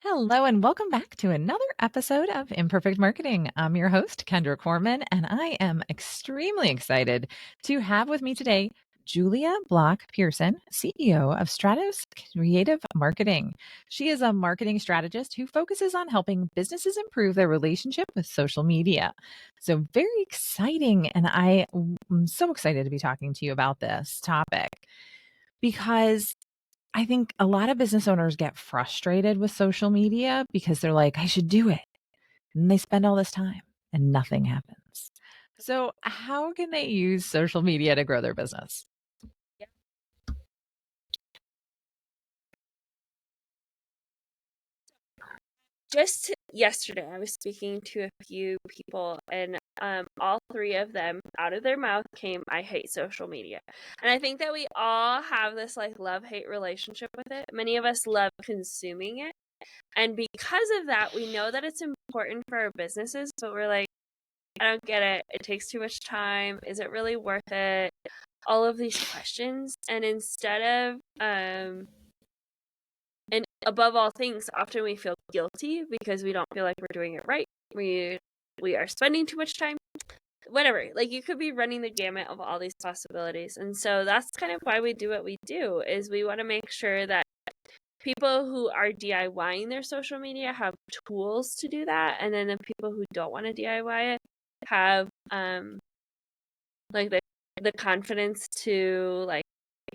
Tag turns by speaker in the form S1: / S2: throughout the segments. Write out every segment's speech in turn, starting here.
S1: Hello, and welcome back to another episode of Imperfect Marketing. I'm your host, Kendra Corman, and I am extremely excited to have with me today Julia Block Pearson, CEO of Stratos Creative Marketing. She is a marketing strategist who focuses on helping businesses improve their relationship with social media. So, very exciting. And I am so excited to be talking to you about this topic because I think a lot of business owners get frustrated with social media because they're like, I should do it. And they spend all this time and nothing happens. So, how can they use social media to grow their business?
S2: Yeah. Just yesterday, I was speaking to a few people, and all three of them, out of their mouth came, "I hate social media." And I think that we all have this like love-hate relationship with it. Many of us love consuming it, and because of that, we know that it's important for our businesses, but we're like, I don't get it. It takes too much time. Is it really worth it? All of these questions, and instead of and above all things, often we feel guilty because we don't feel like we're doing it right. We are spending too much time. Whatever. Like you could be running the gamut of all these possibilities. And so that's kind of why we do what we do is we want to make sure that people who are DIYing their social media have tools to do that. And then the people who don't want to DIY it have like the confidence to like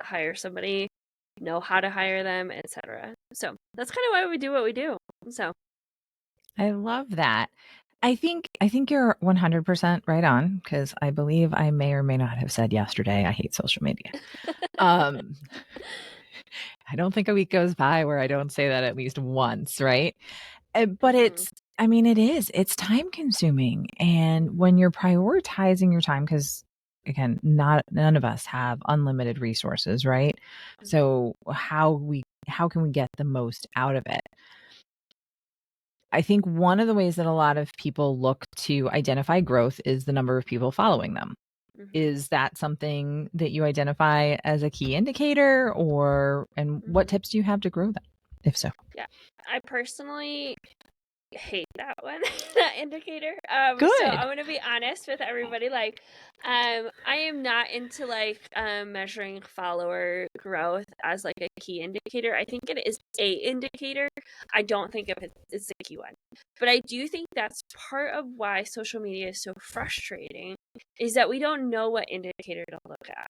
S2: hire somebody, know how to hire them, etc. So that's kind of why we do what we do. So
S1: I love that. I think you're 100% right on because I believe I may or may not have said yesterday I hate social media. Um I don't think a week goes by where I don't say that at least once, right? But
S2: mhm,
S1: it's time consuming. And when you're prioritizing your time, because again, none of us have unlimited resources, right?
S2: mhm,
S1: So how can we get the most out of it? I think one of the ways that a lot of people look to identify growth is the number of people following them.
S2: mhm,
S1: Is that something that you identify as a key indicator, and what
S2: mhm.
S1: tips do you have to grow that, if so?
S2: Yeah, I personally hate that one, that indicator. So
S1: Good.
S2: I'm gonna be honest with everybody. Like, I am not into like measuring follower growth as like a key indicator. I think it is a indicator. I don't think of it it's the key one. But I do think that's part of why social media is so frustrating, is that we don't know what indicator to look at.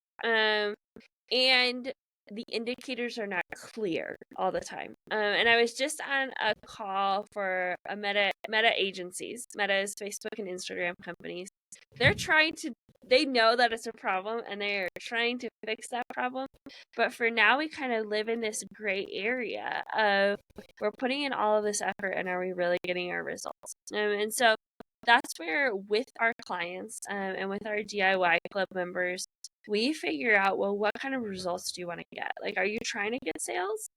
S2: And the indicators are not clear all the time. And I was just on a call for a Meta agencies. Meta is Facebook and Instagram companies. They're trying to. They know that it's a problem, and they are trying to fix that problem. But for now, we kind of live in this gray area of we're putting in all of this effort, and are we really getting our results? And so that's where, with our clients and with our DIY club members, we figure out, well, what kind of results do you want to get? Like, are you trying to get sales?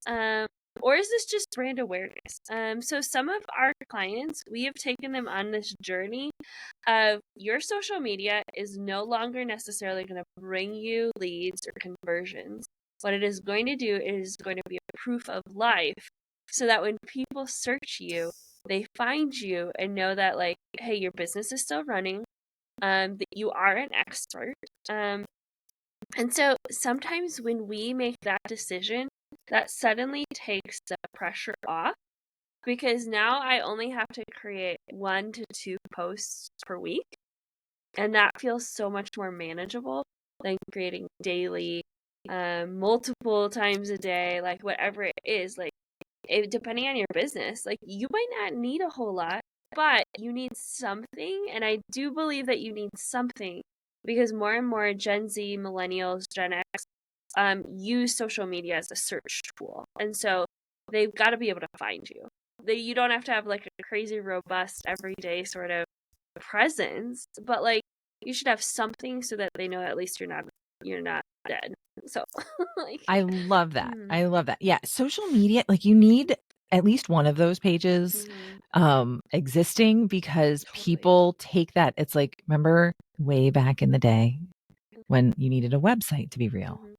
S2: Or is this just brand awareness? So some of our clients, we have taken them on this journey of your social media is no longer necessarily going to bring you leads or conversions. What it is going to do is going to be a proof of life so that when people search you, they find you and know that, like, hey, your business is still running, that you are an expert. Um, and so sometimes when we make that decision, that suddenly takes the pressure off because now I only have to create 1 to 2 posts per week. And that feels so much more manageable than creating daily, multiple times a day, like whatever it is. Like, depending on your business, like you might not need a whole lot, but you need something. And I do believe that you need something because more and more Gen Z, millennials, Gen X use social media as a search tool. And so they've got to be able to find you. You don't have to have like a crazy, robust, everyday sort of presence, but like you should have something so that they know at least you're not dead. So like
S1: I love that.
S2: mm,
S1: I love that. Yeah, social media, like you need at least one of those pages
S2: mhm,
S1: existing because
S2: totally.
S1: people take that. It's like, remember way back in the day when you needed a website to be real.
S2: Mhm.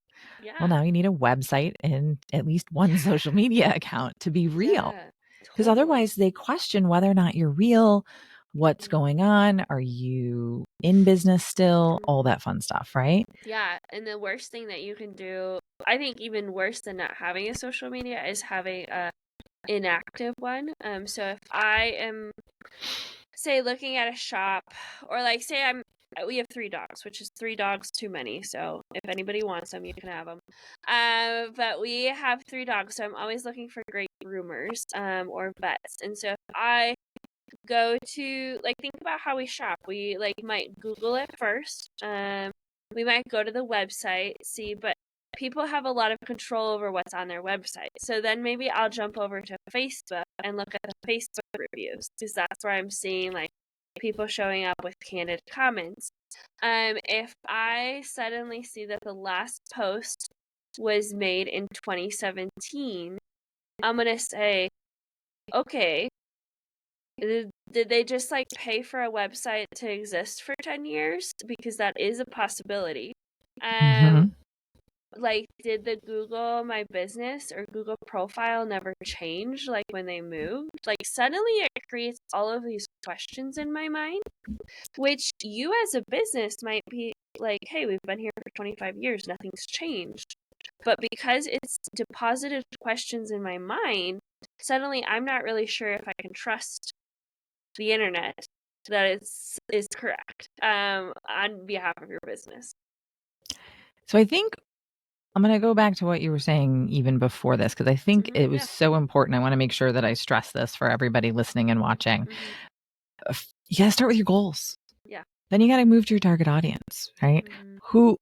S1: Well,
S2: Yeah.
S1: now you need a website and at least one social
S2: Yeah.
S1: media account to be real.
S2: Yeah.
S1: Because
S2: Totally.
S1: otherwise they question whether or not you're real, what's
S2: Mhm.
S1: going on, are you in business still, all
S2: Mhm.
S1: that fun stuff, right?
S2: Yeah, and the worst thing that you can do, I think even worse than not having a social media, is having a inactive one. So if I am, say, looking at a shop, or like say we have 3 dogs, which is 3 dogs too many. So if anybody wants them, you can have them. But we have 3 dogs, so I'm always looking for great groomers, or vets. And so if I go to, like, think about how we shop, we like might Google it first. We might go to the website, see, but people have a lot of control over what's on their website. So then maybe I'll jump over to Facebook and look at the Facebook reviews, because that's where I'm seeing like people showing up with candid comments. If I suddenly see that the last post was made in 2017, I'm gonna say, okay, did they just like pay for a website to exist for 10 years? Because that is a possibility. Um,
S1: Hmm.
S2: like, did the Google My Business or Google profile never change like when they moved? Like, suddenly it creates all of these questions in my mind, which you as a business might be like, hey, we've been here for 25 years, nothing's changed. But because it's deposited questions in my mind, suddenly I'm not really sure if I can trust the internet that is correct, on behalf of your business.
S1: So I think I'm going to go back to what you were saying even before this, because I think it was
S2: Yeah.
S1: so important. I want to make sure that I stress this for everybody listening and watching.
S2: Hmm.
S1: You got to start with your goals.
S2: Yeah.
S1: Then you got to move to your target audience, right?
S2: Hmm.
S1: Who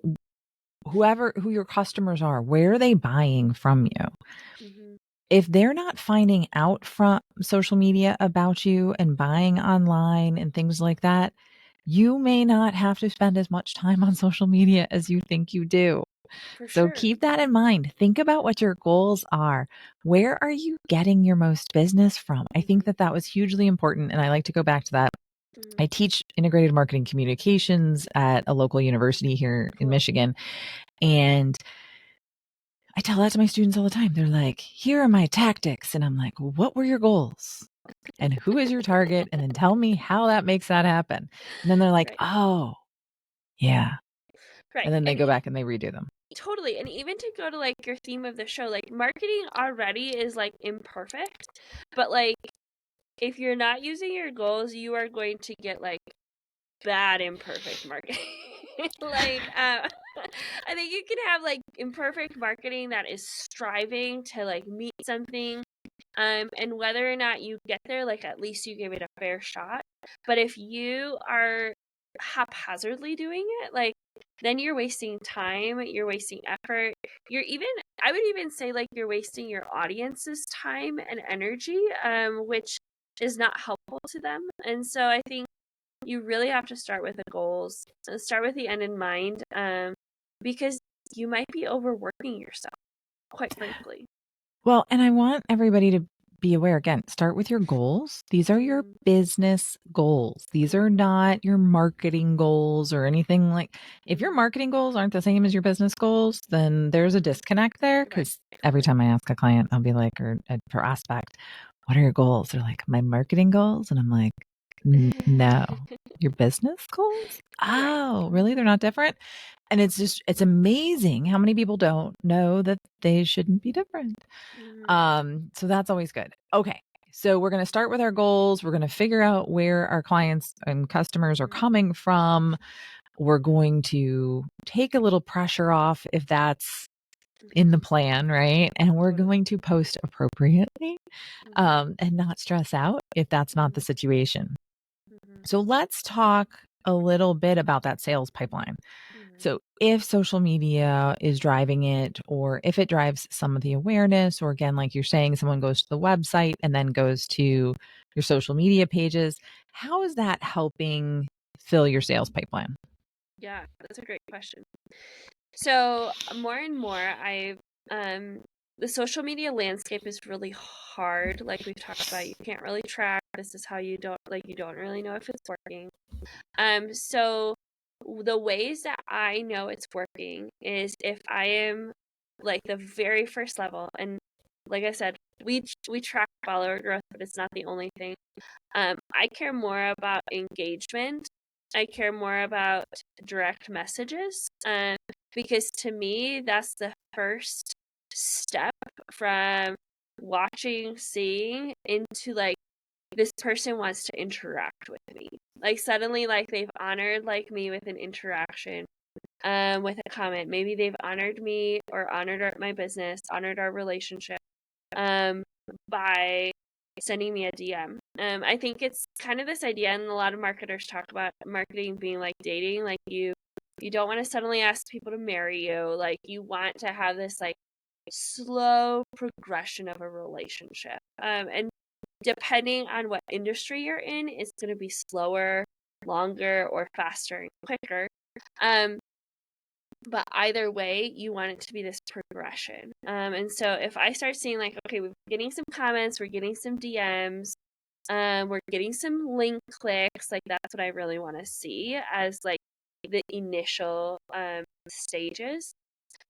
S1: your customers are, where are they buying from you?
S2: Hmm.
S1: If they're not finding out from social media about you and buying online and things like that, you may not have to spend as much time on social media as you think you do.
S2: For
S1: So
S2: sure.
S1: keep that in mind. Think about what your goals are. Where are you getting your most business from? I think
S2: Hmm.
S1: that was hugely important. And I like to go back to that.
S2: Hmm.
S1: I teach integrated marketing communications at a local university here in
S2: Cool.
S1: Michigan. And I tell that to my students all the time. They're like, here are my tactics. And I'm like, what were your goals? And who is your target? And then tell me how that makes that happen. And then they're like,
S2: Right.
S1: oh, yeah.
S2: Right.
S1: And then they
S2: And
S1: go back and they redo them.
S2: totally. And even to go to like your theme of the show, like marketing already is like imperfect, but like if you're not using your goals, you are going to get like bad imperfect marketing. Like I think you can have like imperfect marketing that is striving to like meet something, and whether or not you get there, like at least you gave it a fair shot. But if you are haphazardly doing it, like then you're wasting time, you're wasting effort, you're even, I would even say like you're wasting your audience's time and energy, which is not helpful to them. And so I think you really have to start with the goals, start with the end in mind, because you might be overworking yourself, quite frankly.
S1: Well, and I want everybody to be aware again, start with your goals. These are your
S2: Mm-hmm.
S1: business goals. These are
S2: Mm-hmm.
S1: not your marketing goals or anything like. If your
S2: Mm-hmm.
S1: marketing goals aren't the same as your business goals, then there's a disconnect there,
S2: Right.
S1: cuz every
S2: Totally.
S1: time I ask a client, I'll be like, or a prospect, what are your goals? They're like, my marketing goals, and I'm like, no. Your business goals?
S2: Right.
S1: Oh, really? They're not different? And it's amazing how many people don't know that they shouldn't be different.
S2: Mm-hmm.
S1: So that's always good. Okay. So we're going to start with our goals. We're going to figure out where our clients and customers are
S2: Mm-hmm.
S1: coming from. We're going to take a little pressure off if that's in the
S2: Mm-hmm.
S1: plan, right? And we're
S2: Totally.
S1: going to post appropriately,
S2: Mm-hmm.
S1: and not stress out if that's not the
S2: Mm-hmm.
S1: situation.
S2: Mm-hmm.
S1: So let's talk a little bit about that sales pipeline.
S2: Mm-hmm.
S1: So, if social media is driving it, or if it drives some of the awareness, or again, like you're saying, someone goes to the website and then goes to your social media pages, how is that helping fill your sales pipeline?
S2: Yeah, that's a great question. So more and more, um the social media landscape is really hard. Like we've talked about, you can't really track. This is how you don't really know if it's working. So the ways that I know it's working is if I am like the very first level, and like I said, we track follower growth, but it's not the only thing. I care more about engagement. I care more about direct messages, because to me, that's the first step from watching, seeing into like this person wants to interact with me. Like suddenly, like they've honored like me with an interaction, with a comment. Maybe they've honored me or honored my business, honored our relationship, um, by sending me a DM. I think it's kind of this idea, and a lot of marketers talk about marketing being like dating. Like you don't want to suddenly ask people to marry you. Like you want to have this like slow progression of a relationship. And depending on what industry you're in, it's going to be slower, longer, or faster and quicker. But either way, you want it to be this progression. And so if I start seeing like, okay, we're getting some comments, we're getting some DMs, we're getting some link clicks, like that's what I really want to see as like the initial stages.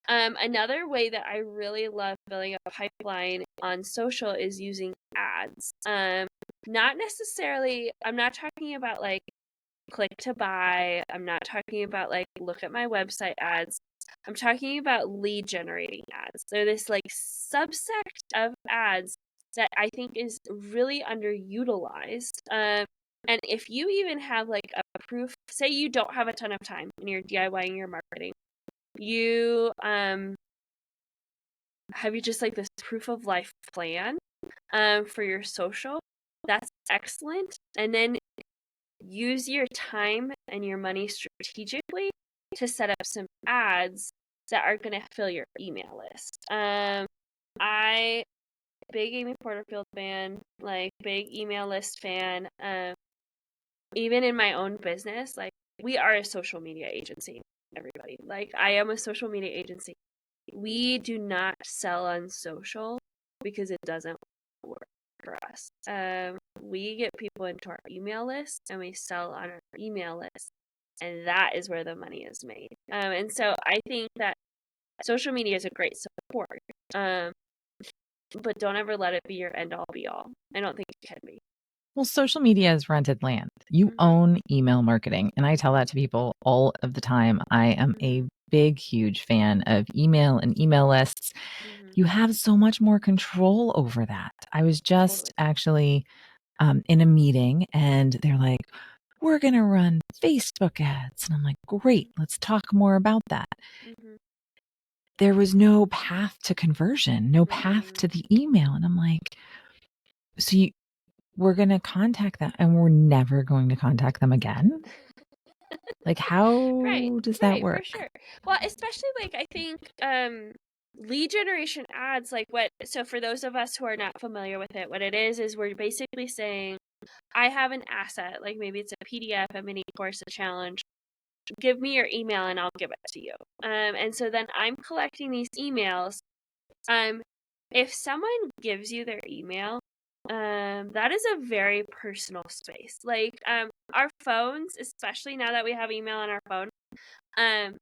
S2: Another way that I really love building a pipeline on social is using ads. Not necessarily, I'm not talking about like click to buy. I'm not talking about like look at my website ads. I'm talking about lead generating ads. They're this like subsect of ads that I think is really underutilized. And if you even have like a proof, say you don't have a ton of time and you're DIYing your marketing, you have you just like this proof of life plan for your social. That's excellent. And then use your time and your money strategically to set up some ads that are going to fill your email list. I big Amy Porterfield fan, like big email list fan. Even in my own business, like we are a social media agency, everybody. Like I am a social media agency. We do not sell on social because it doesn't work for us. We get people into our email list and we sell on our email list, and that is where the money is made. And so I think that social media is a great support, but don't ever let it be your end all be all. I don't think it can be.
S1: Well, social media is rented land. You own email marketing. And I tell that to people all of the time. I am a big, huge fan of email and email lists. You have so much more control over that. I was just actually in a meeting and they're like, we're going to run Facebook ads. And I'm like, great, let's talk more about that. There was no path to conversion, no path to the email. And I'm like, so we're going to contact them and we're never going to contact them again? Like, how does that work?
S2: For sure. Well, especially like I think lead generation ads, like what, so for those of us who are not familiar with it, what it is we're basically saying, I have an asset, like maybe it's a PDF, a mini course, a challenge. Give me your email and I'll give it to you. And so then I'm collecting these emails. If someone gives you their email, that is a very personal space. Like our phones, especially now that we have email on our phone, I'm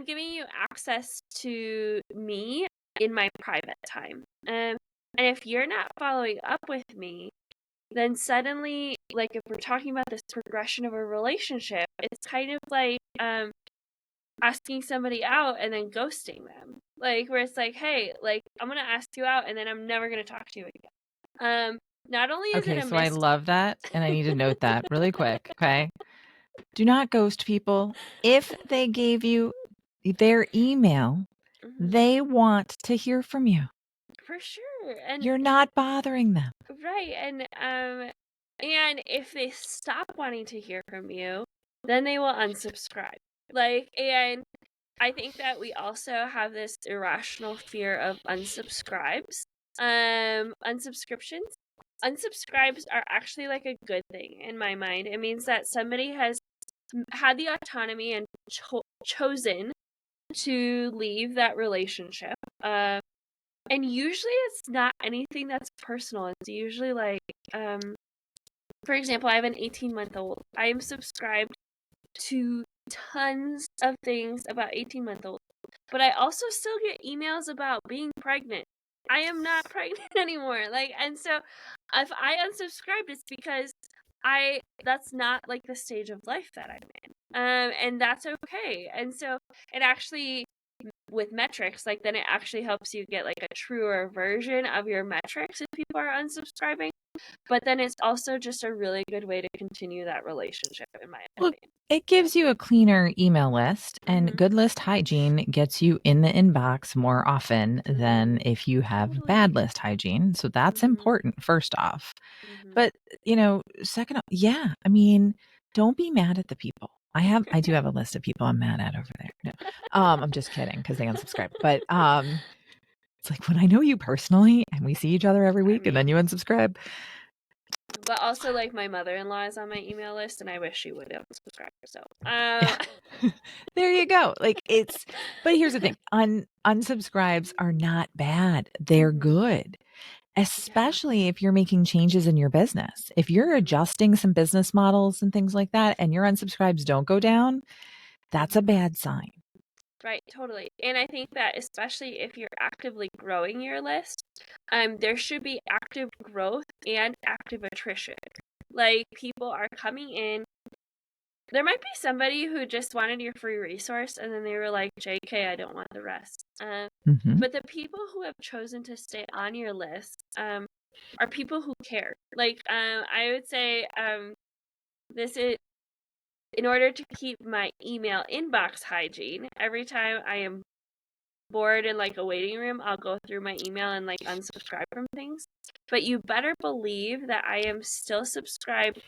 S2: giving you access to me in my private time. And if you're not following up with me, then suddenly, like if we're talking about this progression of a relationship, it's kind of like asking somebody out and then ghosting them. Like where it's like, hey, like I'm gonna ask you out and then I'm never gonna talk to you again. Not only is it
S1: Okay,
S2: a
S1: so I
S2: missed
S1: love that. And I need to note that really quick. Okay. Do not ghost people. If they gave you their email, they want to hear from you.
S2: For sure. And
S1: you're not bothering them.
S2: Right. And if they stop wanting to hear from you, then they will unsubscribe. Like, and I think that we also have this irrational fear of unsubscribes. Unsubscriptions. Unsubscribes are actually like a good thing in my mind. It means that somebody has had the autonomy and chosen to leave that relationship. And usually it's not anything that's personal. It's usually like, for example, I have an 18-month-old. I am subscribed to tons of things about 18-month-olds, but I also still get emails about being pregnant I am not pregnant anymore. Like, and so if I unsubscribed, it's because that's not like the stage of life that I'm in. And that's okay. And so it actually, with metrics, like then it actually helps you get like a truer version of your metrics if people are unsubscribing. But then it's also just a really good way to continue that relationship, in my
S1: Well,
S2: opinion.
S1: it gives you a cleaner email list, and
S2: Mm-hmm.
S1: good list hygiene gets you in the inbox more often than
S2: Mm-hmm.
S1: if you have
S2: Totally.
S1: bad list hygiene. So that's
S2: Mm-hmm.
S1: important, first off.
S2: Mm-hmm.
S1: But, second off, yeah, don't be mad at the people. I do have a list of people I'm mad at over there. No, I'm just kidding because they unsubscribe. But it's like when I know you personally and we see each other every
S2: I
S1: week and then
S2: mean,
S1: you unsubscribe.
S2: but also like my mother-in-law is on my email list, and I wish she would unsubscribe. So,
S1: There you go. But here's the thing: unsubscribes are not bad. They're
S2: mm-hmm.
S1: good,
S2: Yeah.
S1: especially if you're making changes in your business. If you're
S2: Mm-hmm.
S1: adjusting some business models and things like that, and your unsubscribes don't go down, that's a
S2: Mm-hmm.
S1: bad sign.
S2: Right, totally. And I think that especially if you're actively growing your list, there should be active growth and active attrition. Like people are coming in. There might be somebody who just wanted your free resource and then they were like, JK, I don't want the rest.
S1: Hmm.
S2: But the people who have chosen to stay on your list are people who care. Like, I would say this is in order to keep my email inbox hygiene, every time I am bored in like a waiting room, I'll go through my email and like unsubscribe from things. But you better believe that I am still subscribed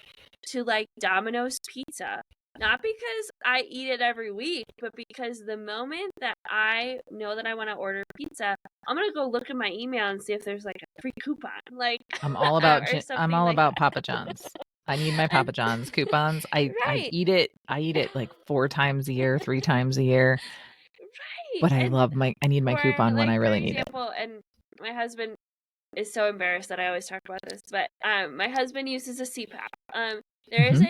S2: to like Domino's Pizza. Not because I eat it every week, but because the moment that I know that I want to order pizza, I'm gonna go look in my email and see if there's like a free coupon, like or
S1: I'm
S2: something
S1: all
S2: like
S1: about
S2: that.
S1: Papa John's. I need my
S2: And
S1: Papa John's coupons. I
S2: right,
S1: eat it. I eat it like 4 times a year, 3 times a year.
S2: right,
S1: But
S2: and
S1: I need my
S2: or
S1: coupon when I
S2: like for
S1: really need it.
S2: example, and my husband is so embarrassed that I always talk about this, but my husband uses a CPAP. There is
S1: Hmm.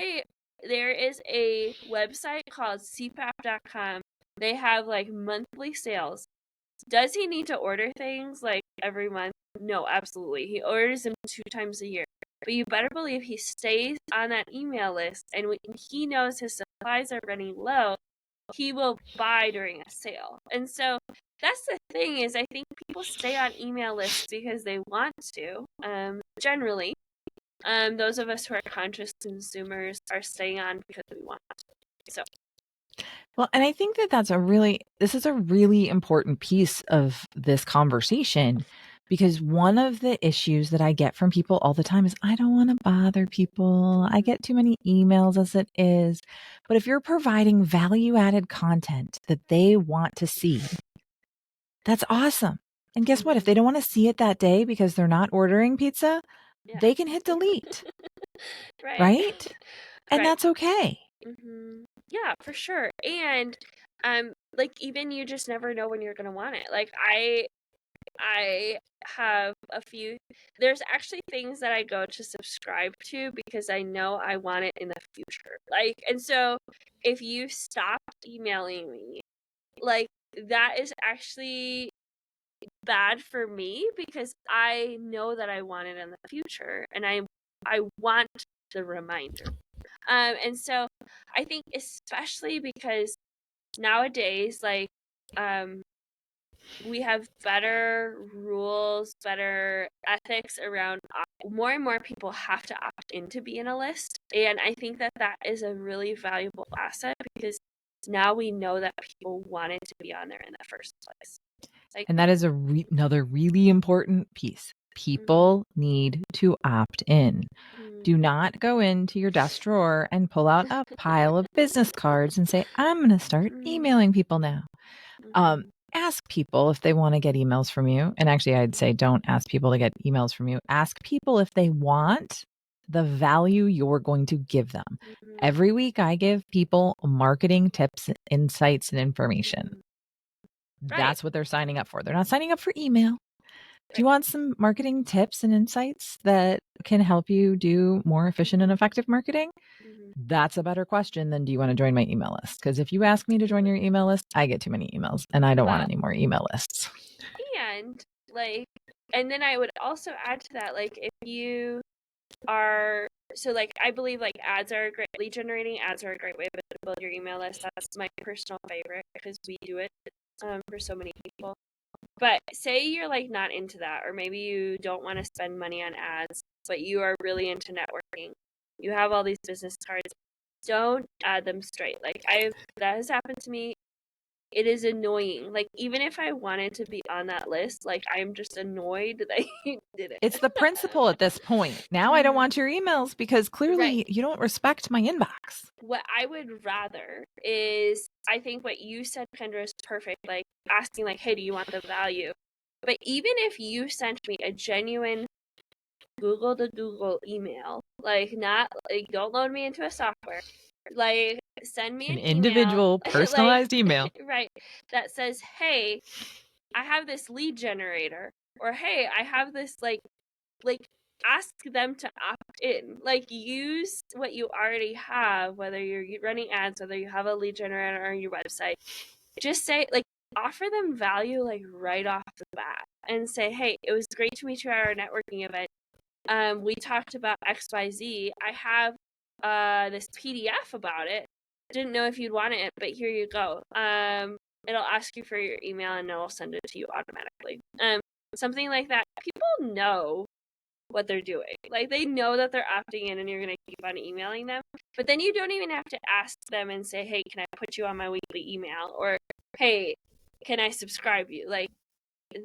S2: a website called cpap.com. They have like monthly sales. Does he need to order things like every month? No, absolutely. He orders them 2 times a year. But you better believe he stays on that email list, and when he knows his supplies are running low, he will buy during a sale. And so that's the thing is I think people stay on email lists because they want to. Generally, those of us who are conscious consumers are staying on because we want to. So,
S1: Well, and I think that this is a really important piece of this conversation because one of the issues that I get from people all the time is I don't want to bother people. I
S2: mm-hmm,
S1: get too many emails as it is. But if you're providing value added content that they want to see, that's awesome. And guess what? If
S2: mm-hmm,
S1: they don't want to see it that day because they're not ordering pizza,
S2: yeah,
S1: they can hit delete,
S2: right,
S1: right? And
S2: right.
S1: that's okay.
S2: Yeah, for sure. And like even you just never know when you're gonna want it. Like I have a few there's actually things that I go to subscribe to because I know I want it in the future. Like and so if you stop emailing me, like that is actually bad for me because I know that I want it in the future and I want the reminder. And so I think especially because nowadays, like, um, we have better rules, better ethics around more and more people have to opt in to be in a list. And I think that that is a really valuable asset because now we know that people wanted to be on there in the first place. Like,
S1: And that is another really important piece.
S2: mm-hmm,
S1: People need to opt in. Do not go into your desk drawer and pull out a pile of business cards and say, I'm going to start
S2: mm-hmm,
S1: emailing people now.
S2: mm-hmm,
S1: Ask people if they want to get emails from you. And actually, I'd say don't ask people to get emails from you. Ask people if they want the value you're going to give them.
S2: mm-hmm,
S1: Every week, I give people marketing tips, insights, and information.
S2: mm-hmm. Right,
S1: That's what they're signing up for. They're not signing up for email. Do you
S2: right.
S1: want some marketing tips and insights that can help you do more efficient and
S2: Mm-hmm,
S1: effective marketing?
S2: mm-hmm.
S1: That's a better question than do you want to join my email list? Because if you ask me to join
S2: Totally.
S1: your email list, I get too many emails and I don't want
S2: Well,
S1: any more email lists.
S2: and like And then I would also add to that, like, if you are, so like, I believe like ads are a great, lead generating ads are a great way to build your email list. That's my personal favorite because we do it for so many people. But say you're like not into that, or maybe you don't want to spend money on ads, but you are really into networking. You have all these business cards. Don't add them straight. Like, that has happened to me. It is annoying. Like, even if I wanted to be on that list, like, I'm just annoyed that you did it.
S1: It's the principle at this point. Now I don't want your emails because
S2: Right.
S1: clearly you don't respect my inbox.
S2: What I would rather is, I think what you said, Kendra, is perfect. Like, asking, like, hey, do you want the value? But even if you sent me a genuine Google to Google email, like, not, like, don't load me into a software. Like, send me
S1: An
S2: an email,
S1: individual
S2: like,
S1: personalized email.
S2: right, that says, hey, I have this lead generator, or hey, I have this, like, ask them to opt in. Like, use what you already have, whether you're running ads, whether you have a lead generator on your website. Just say, like, offer them value, like, right off the bat, and say, hey, it was great to meet you at our networking event. We talked about XYZ. I have this PDF about it. Didn't know if you'd want it, but here you go. It'll ask you for your email and it'll send it to you automatically. Something like that. People know what they're doing. Like, they know that they're opting in and you're going to keep on emailing them. But then you don't even have to ask them and say, hey, can I put you on my weekly email? Or, hey, can I subscribe you? Like,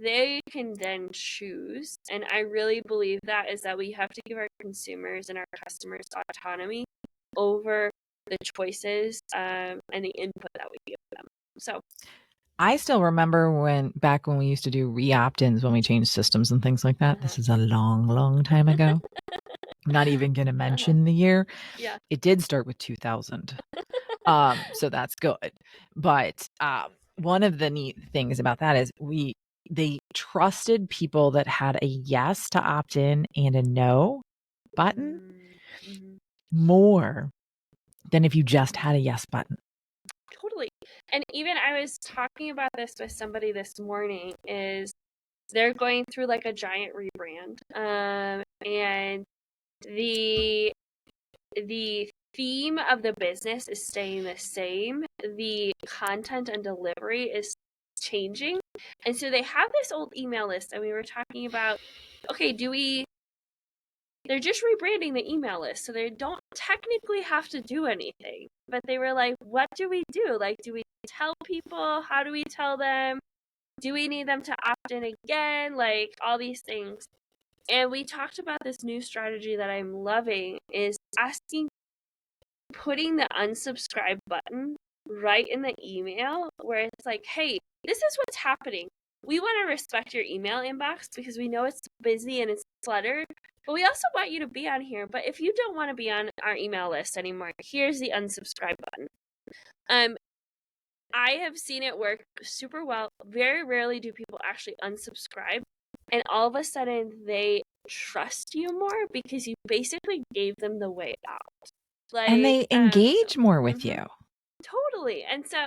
S2: they can then choose. And I really believe that is that we have to give our consumers and our customers autonomy over the choices and the input that we give them. So
S1: I still remember back when we used to do re-opt-ins when we changed systems and things like that. This is a long, long time ago. I'm not even going to mention the year.
S2: Yeah.
S1: It did start with 2000. So that's good. But one of the neat things about that is they trusted people that had a yes to opt in and a no button more than if you just had a yes button.
S2: Totally. And even I was talking about this with somebody this morning, is they're going through like a giant rebrand. And the theme of the business is staying the same. The content and delivery is changing. And so they have this old email list, and we were talking about, okay, they're just rebranding the email list, so they don't technically have to do anything. But they were like, what do we do? Like, do we tell people? How do we tell them? Do we need them to opt in again? Like, all these things. And we talked about this new strategy that I'm loving, is putting the unsubscribe button right in the email, where it's like, hey, this is what's happening. We want to respect your email inbox because we know it's busy and it's cluttered, but we also want you to be on here. But if you don't want to be on our email list anymore, here's the unsubscribe button. I have seen it work super well. Very rarely do people actually unsubscribe, and all of a sudden they trust you more because you basically gave them the way out. Like,
S1: and they engage more with you.
S2: Totally. And so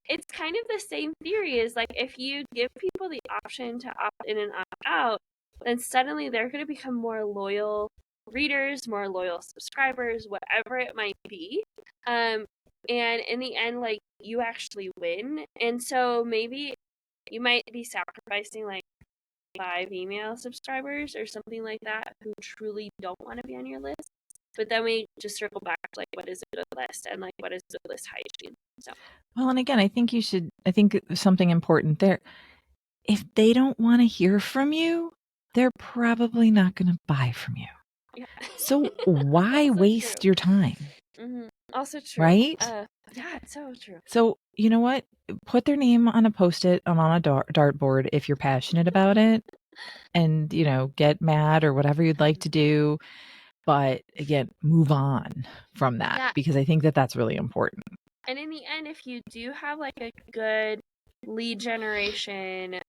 S2: it's kind of the same theory, is like, if you give people the option to opt in and opt out, then suddenly they're going to become more loyal readers, more loyal subscribers, whatever it might be. And in the end, like, you actually win. And so maybe you might be sacrificing like 5 email subscribers or something like that who truly don't want to be on your list. But then we just circle back to like, what is a good list, and like, what is good list hygiene. So,
S1: well, and again, I think something important there. If they don't want to hear from you, they're probably not going to buy from you.
S2: yeah.
S1: So why waste your time?
S2: Also true.
S1: Right?
S2: Yeah, it's so true.
S1: So, you know what? Put their name on a post-it on a dartboard if you're passionate about it, and, get mad or whatever you'd like to do. But again, move on from that, because I think that that's really important.
S2: And in the end, if you do have like a good lead generation,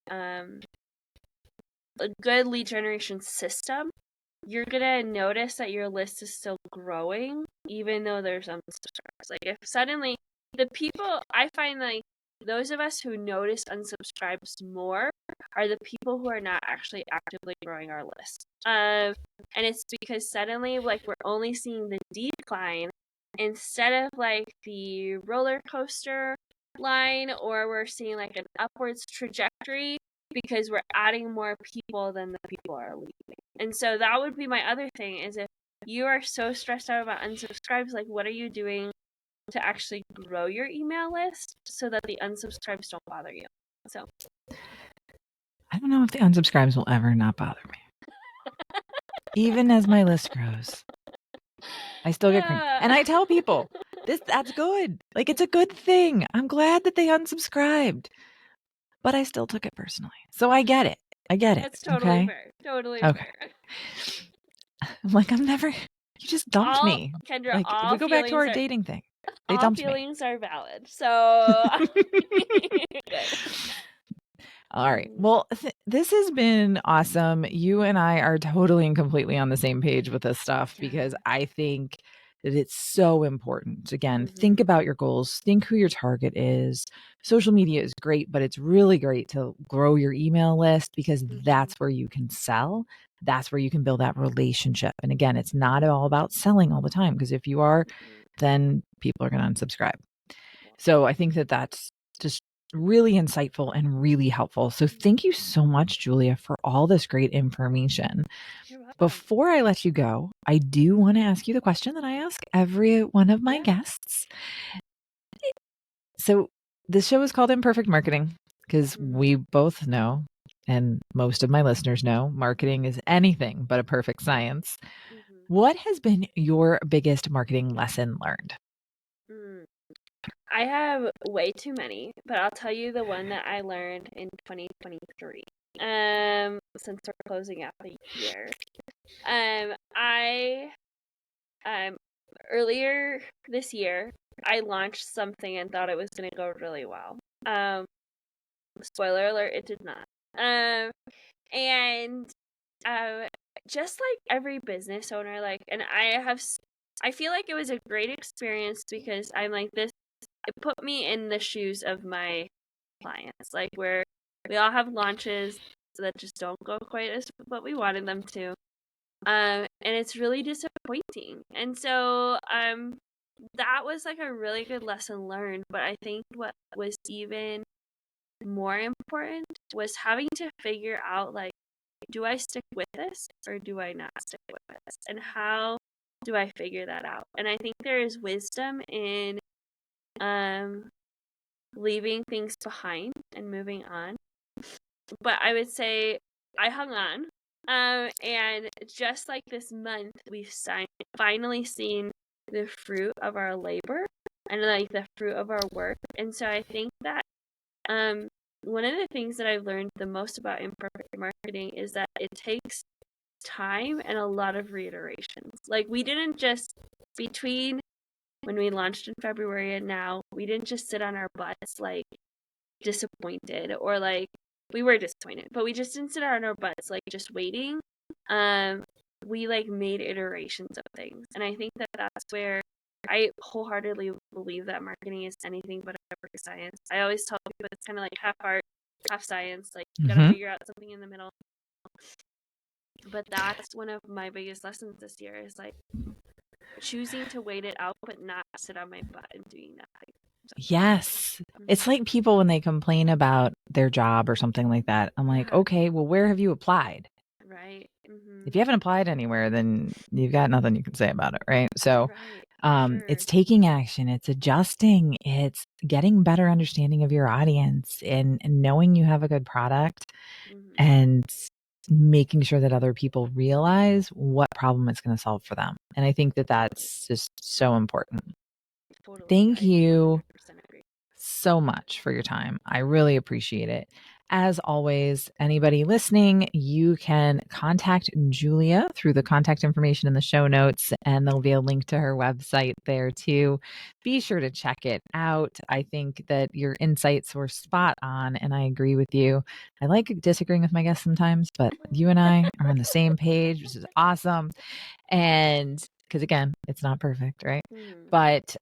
S2: system, you're gonna notice that your list is still growing, even though there's some subscribers. Like, if suddenly the people, I find, like, those of us who notice unsubscribes more are the people who are not actually actively growing our list. And it's because suddenly, like, we're only seeing the decline instead of like the roller coaster line, or we're seeing like an upwards trajectory because we're adding more people than the people are leaving. And so that would be my other thing, is if you are so stressed out about unsubscribes, like, what are you doing to actually grow your email list so that the unsubscribes don't bother you? So
S1: I don't know if the unsubscribes will ever not bother me. Even as my list grows, I still get cream. And I tell people, that's good. Like, it's a good thing. I'm glad that they unsubscribed. But I still took it personally. So I get it.
S2: That's totally
S1: okay?
S2: fair. Totally
S1: Okay.
S2: fair.
S1: I'm like, you just dumped me.
S2: Kendra,
S1: Like, if we go back to our dating thing, they
S2: all
S1: dumped me.
S2: feelings are valid. So good.
S1: All right. Well, this has been awesome. You and I are totally and completely on the same page with this stuff, because I think that it's so important. Again, think about your goals, think who your target is. Social media is great, but it's really great to grow your email list, because that's where you can sell. That's where you can build that relationship. And again, it's not all about selling all the time, because if you are, then people are going to unsubscribe. So I think that that's just really insightful and really helpful. So thank you so much, Julia, for all this great information. Before I let you go, I do want to ask you the question that I ask every one of my guests. So this show is called Imperfect Marketing because we both know, and most of my listeners know, marketing is anything but a perfect science. What has been your biggest marketing lesson learned?
S2: I have way too many, but I'll tell you the one that I learned in 2023. Since we're closing out the year. I earlier this year, I launched something and thought it was going to go really well. Spoiler alert, it did not. And just like every business owner, like, and I feel like it was a great experience because I'm like this. It put me in the shoes of my clients, like, where we all have launches that just don't go quite as what we wanted them to. And it's really disappointing. And so that was like a really good lesson learned. But I think what was even more important was having to figure out, like, do I stick with this or do I not stick with this? And how do I figure that out? And I think there is wisdom in leaving things behind and moving on. But I would say I hung on. And just like this month, we've finally seen the fruit of our labor and like the fruit of our work. And so I think that one of the things that I've learned the most about imperfect marketing is that it takes time and a lot of reiterations. Like, we didn't just, between when we launched in February and now, we didn't just sit on our butts like disappointed, or like, we were disappointed, but we just didn't sit on our butts like just waiting. We like made iterations of things, and I think that that's where I wholeheartedly believe that marketing is anything but a perfect science. I always tell people it's kind of like half art, half science. Like, you gotta figure out something in the middle. But that's one of my biggest lessons this year, is like choosing to wait it out, but not sit on my butt and doing nothing.
S1: Yes. It's like people when they complain about their job or something like that. I'm like, okay, well, where have you applied?
S2: Right.
S1: If you haven't applied anywhere, then you've got nothing you can say about it, right? So it's taking action, it's adjusting, it's getting better understanding of your audience, and knowing you have a good product, and making sure that other people realize what problem it's going to solve for them. And I think that that's just so important.
S2: Totally.
S1: Thank you so much for your time. I really appreciate it. As always, anybody listening, you can contact Julia through the contact information in the show notes, and there'll be a link to her website there too. Be sure to check it out. I think that your insights were spot on, and I agree with you. I like disagreeing with my guests sometimes, but you and I are on the same page, which is awesome. And because again, it's not perfect, right?
S2: Mhm.
S1: But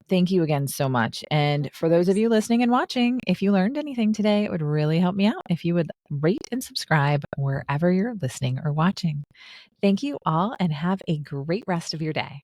S1: thank you again so much. And
S2: Of
S1: for those of
S2: course.
S1: you listening and watching, if you learned anything today, it would really help me out if you would rate and subscribe wherever you're listening or watching. Thank you all and have a great rest of your day.